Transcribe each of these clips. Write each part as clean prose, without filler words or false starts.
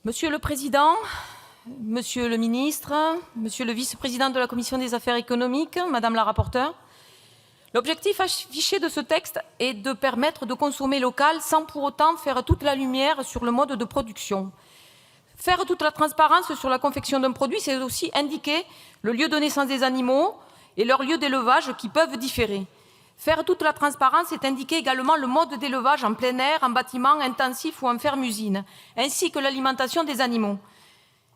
Monsieur le Président, Monsieur le Ministre, Monsieur le Vice-président de la Commission des Affaires économiques, Madame la rapporteure, l'objectif affiché de ce texte est de permettre de consommer local sans pour autant faire toute la lumière sur le mode de production. Faire toute la transparence sur la confection d'un produit, c'est aussi indiquer le lieu de naissance des animaux et leur lieu d'élevage qui peuvent différer. Faire toute la transparence, c'est indiquer également le mode d'élevage en plein air, en bâtiment intensif ou en ferme-usine, ainsi que l'alimentation des animaux.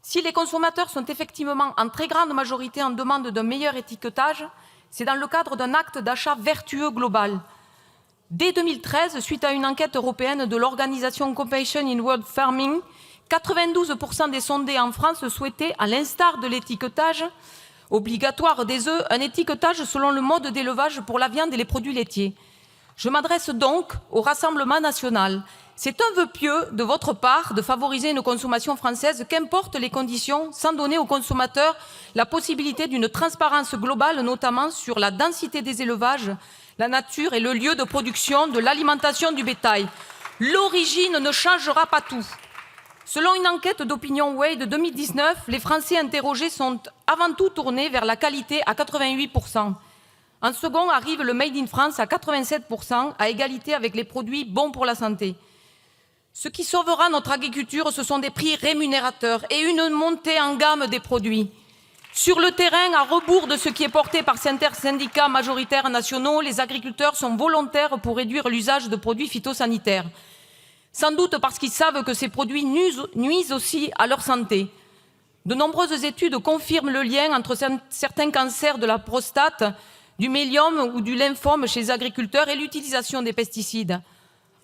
Si les consommateurs sont effectivement en très grande majorité en demande d'un meilleur étiquetage, c'est dans le cadre d'un acte d'achat vertueux global. Dès 2013, suite à une enquête européenne de l'organisation Compassion in World Farming, 92% des sondés en France souhaitaient, à l'instar de l'étiquetage obligatoire des œufs, un étiquetage selon le mode d'élevage pour la viande et les produits laitiers. Je m'adresse donc au Rassemblement national. C'est un vœu pieux de votre part de favoriser une consommation française, qu'importent les conditions, sans donner aux consommateurs la possibilité d'une transparence globale, notamment sur la densité des élevages, la nature et le lieu de production de l'alimentation du bétail. L'origine ne changera pas tout. Selon une enquête d'Opinion Way de 2019, les Français interrogés sont avant tout tournés vers la qualité à 88%. En second arrive le Made in France à 87%, à égalité avec les produits bons pour la santé. Ce qui sauvera notre agriculture, ce sont des prix rémunérateurs et une montée en gamme des produits. Sur le terrain, à rebours de ce qui est porté par certains syndicats majoritaires nationaux, les agriculteurs sont volontaires pour réduire l'usage de produits phytosanitaires. Sans doute parce qu'ils savent que ces produits nuisent aussi à leur santé. De nombreuses études confirment le lien entre certains cancers de la prostate, du méliome ou du lymphome chez les agriculteurs et l'utilisation des pesticides.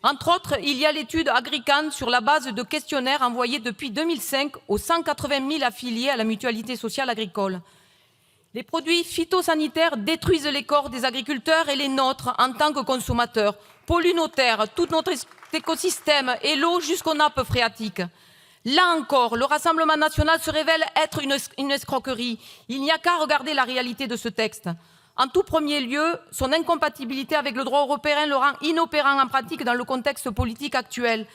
Entre autres, il y a l'étude Agrican sur la base de questionnaires envoyés depuis 2005 aux 180 000 affiliés à la mutualité sociale agricole. Les produits phytosanitaires détruisent les corps des agriculteurs et les nôtres en tant que consommateurs, polluent nos terres, tout notre écosystème et l'eau jusqu'aux nappes phréatiques. Là encore, le Rassemblement national se révèle être une escroquerie. Il n'y a qu'à regarder la réalité de ce texte. En tout premier lieu, son incompatibilité avec le droit européen le rend inopérant en pratique dans le contexte politique actuel.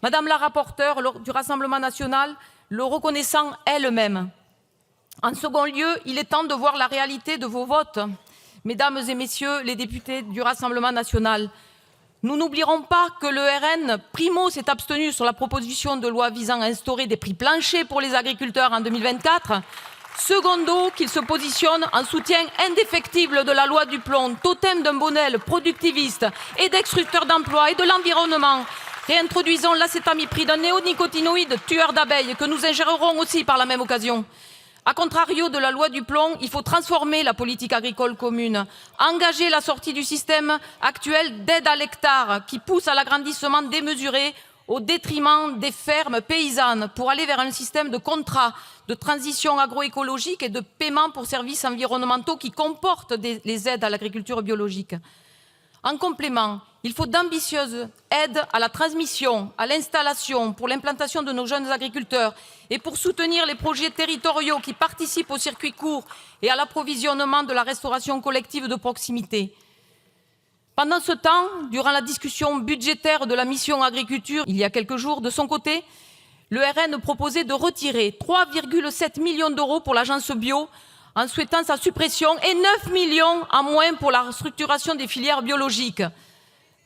Madame la rapporteure du Rassemblement national, le reconnaissant elle-même. En second lieu, il est temps de voir la réalité de vos votes, mesdames et messieurs les députés du Rassemblement national. Nous n'oublierons pas que le RN, primo, s'est abstenu sur la proposition de loi visant à instaurer des prix planchers pour les agriculteurs en 2024. Secondo, qu'il se positionne en soutien indéfectible de la loi du plomb, totem d'un modèle productiviste et destructeur d'emplois et de l'environnement. Réintroduisons l'acétamipride, un néonicotinoïde tueur d'abeilles que nous ingérerons aussi par la même occasion. A contrario de la loi du plomb, il faut transformer la politique agricole commune, engager la sortie du système actuel d'aide à l'hectare qui pousse à l'agrandissement démesuré au détriment des fermes paysannes pour aller vers un système de contrat de transition agroécologique et de paiement pour services environnementaux qui comportent les aides à l'agriculture biologique. En complément, il faut d'ambitieuses aides à la transmission, à l'installation, pour l'implantation de nos jeunes agriculteurs et pour soutenir les projets territoriaux qui participent au circuit court et à l'approvisionnement de la restauration collective de proximité. Pendant ce temps, durant la discussion budgétaire de la mission agriculture, il y a quelques jours, de son côté, le RN proposait de retirer 3,7 millions d'euros pour l'agence bio en souhaitant sa suppression et 9 millions en moins pour la structuration des filières biologiques.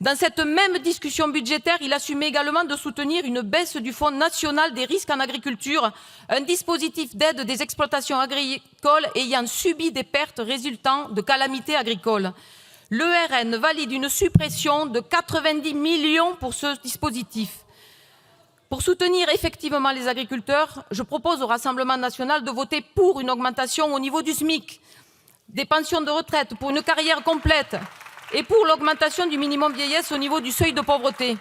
Dans cette même discussion budgétaire, il assumait également de soutenir une baisse du Fonds national des risques en agriculture, un dispositif d'aide des exploitations agricoles ayant subi des pertes résultant de calamités agricoles. Le RN valide une suppression de 90 millions pour ce dispositif. Pour soutenir effectivement les agriculteurs, je propose au Rassemblement national de voter pour une augmentation au niveau du SMIC, des pensions de retraite, pour une carrière complète et pour l'augmentation du minimum vieillesse au niveau du seuil de pauvreté.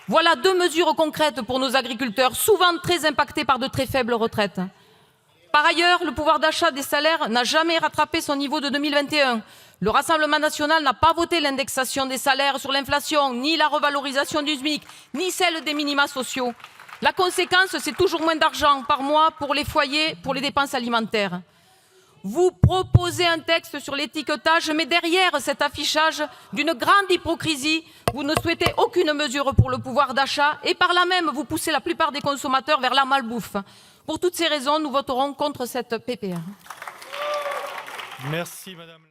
Voilà deux mesures concrètes pour nos agriculteurs, souvent très impactés par de très faibles retraites. Par ailleurs, le pouvoir d'achat des salaires n'a jamais rattrapé son niveau de 2021. Le Rassemblement national n'a pas voté l'indexation des salaires sur l'inflation, ni la revalorisation du SMIC, ni celle des minima sociaux. La conséquence, c'est toujours moins d'argent par mois pour les foyers, pour les dépenses alimentaires. Vous proposez un texte sur l'étiquetage, mais derrière cet affichage d'une grande hypocrisie, vous ne souhaitez aucune mesure pour le pouvoir d'achat et par là même, vous poussez la plupart des consommateurs vers la malbouffe. Pour toutes ces raisons, nous voterons contre cette PPE. Merci, Madame.